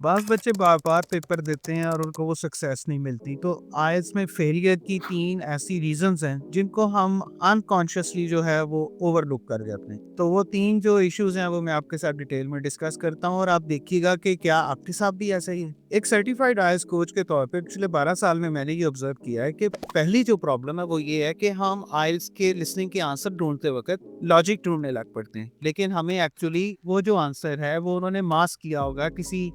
बाज़ बच्चे बार-बार पेपर देते हैं और उनको वो सक्सेस नहीं मिलती। तो आइल्स में फेलियर की 3 ऐसी रीज़न्स हैं, जिनको हम अनकॉन्शियसली जो है वो ओवरलुक कर जाते हैं। तो वो 3 जो इश्यूज़ हैं वो मैं आपके साथ डिटेल में डिस्कस करता हूँ और आप देखिएगा कि क्या आपके साथ भी ऐसा ही है। एक सर्टिफाइड आइल्स कोच के तौर पे पिछले 12 साल में मैंने ये ऑब्ज़र्व किया है कि पहली जो प्रॉब्लम है वो ये है कि हम आइल्स के लिसनिंग के आंसर ढूँढते वक़्त लॉजिक ढूँढने लग पड़ते हैं। लेकिन हमें एक्चुअली वो जो आंसर है वो उन्होंने मास्क किया होगा किसी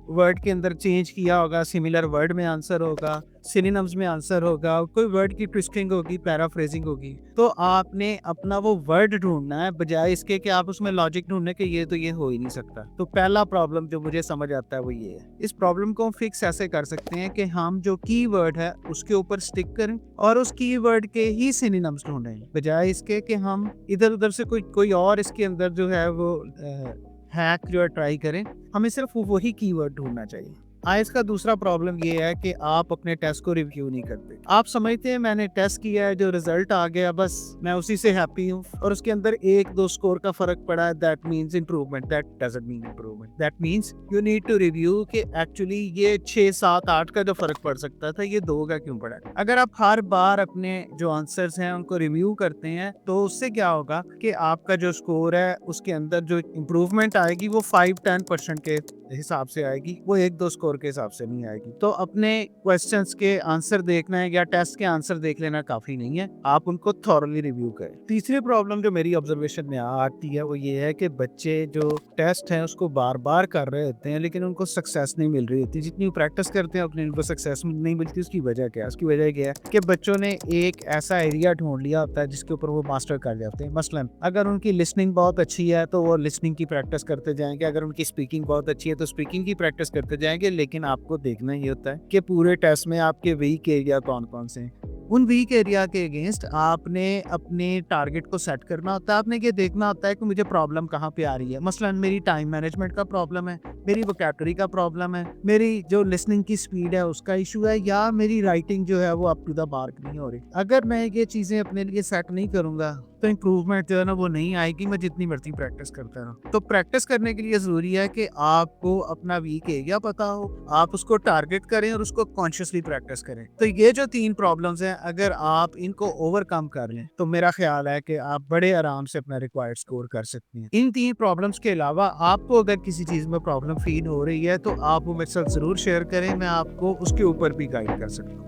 वर्ड के अंदर चेंज किया होगा, सिमिलर वर्ड में आंसर होगा, सिनोनिम्स में आंसर होगा, कोई वर्ड की ट्विस्टिंग होगी, पैराफ्रेजिंग होगी। तो आपने अपना वो वर्ड ढूँढना है बजाय इसके कि आप उसमें लॉजिक ढूँढने के ये तो ये हो ही नहीं सकता। तो पहला प्रॉब्लम जो मुझे समझ आता है वो ये है। इस प्रॉब्लम को हम फिक्स ऐसे कर सकते हैं कि हम जो कीवर्ड है उसके ऊपर स्टिक करें और उस कीवर्ड के ही सिनोनिम्स ढूँढें। बजाय इसके कि हम इधर-उधर से कोई और इसके अंदर जो है वो हैक जो है ट्राई करें। हमें सिर्फ वही कीवर्ड ढूँढना चाहिए। आइल्स का दूसरा प्रॉब्लम ये है कि आप अपने टेस्ट को रिव्यू नहीं करते। आप समझते हैं मैंने टेस्ट किया है, जो रिजल्ट आ गया बस मैं उसी से हैप्पी हूँ और उसके अंदर 1-2 स्कोर का फ़र्क पड़ा है, that means improvement, that doesn't mean improvement. That means you need to review कि एक्चुअली ये 6, 7, 8 का जो फ़र्क पड़ सकता था, ये 2 का क्यों पड़ा है? अगर आप हर बार अपने जो आंसर्स हैं उनको रिव्यू करते हैं, तो उससे क्या होगा कि आपका जो स्कोर है उसके अंदर जो इम्प्रूवमेंट आएगी वो 5-10% के हिसाब से आएगी, वो 1-2 स्कोर के हिसाब से नहीं आएगी। तो अपने क्वेश्चंस के आंसर देखना है या टेस्ट के आंसर देख लेना काफ़ी नहीं है, आप उनको थॉरली रिव्यू करें। तीसरी प्रॉब्लम जो मेरी ऑब्जर्वेशन में आती है वो ये है कि बच्चे जो टेस्ट हैं उसको बार-बार कर रहे होते हैं लेकिन उनको सक्सेस नहीं मिल रही होती। जितनी वो प्रैक्टिस करते हैं उतनी उनको सक्सेस नहीं मिलती। उसकी वजह क्या है? उसकी वजह ये है कि बच्चों ने एक ऐसा एरिया ढूँढ लिया होता है जिसके ऊपर वो मास्टर कर जाते हैं। मसलन अगर उनकी लिसनिंग बहुत अच्छी है तो वो लिसनिंग की प्रैक्टिस करते जाएँगे, अगर उनकी स्पीकिंग बहुत अच्छी है तो स्पीकिंग की प्रैक्टिस करते जाएँगे, लेकिन आपको देखना ये होता है कि पूरे टेस्ट में आपके वीक एरिया कौन-कौन से हैं। उन वीक एरिया के अगेंस्ट आपने अपने टारगेट को सेट करना होता है। आपने ये देखना होता है कि मुझे प्रॉब्लम कहाँ पे आ रही है। मसलन मेरी टाइम मैनेजमेंट का प्रॉब्लम है, मेरी वोकैब्युलरी का प्रॉब्लम है, मेरी जो लिसनिंग की स्पीड है उसका इशू है या मेरी राइटिंग जो है वो अप टू द मार्क नहीं हो रही। अगर मैं ये चीज़ें अपने लिए सेट नहीं करूँगा तो इम्प्रूवमेंट जो है ना वो नहीं आएगी, मैं जितनी मर्ज़ी प्रैक्टिस करता रहूँ। तो प्रैक्टिस करने के लिए ज़रूरी है कि आपको अपना वीक एरिया पता हो, आप उसको टारगेट करें और उसको कॉन्शियसली प्रैक्टिस करें। तो ये जो 3 प्रॉब्लम्स हैं, अगर आप इनको ओवरकम कर लें, तो मेरा ख़्याल है कि आप बड़े आराम से अपना रिक्वायर्ड स्कोर कर सकते हैं। इन 3 प्रॉब्लम्स के अलावा आपको अगर किसी चीज़ में प्रॉब्लम फ़ील हो रही है, तो आप वो मेरे साथ ज़रूर शेयर करें, मैं आपको उसके ऊपर भी गाइड कर सकता हूँ।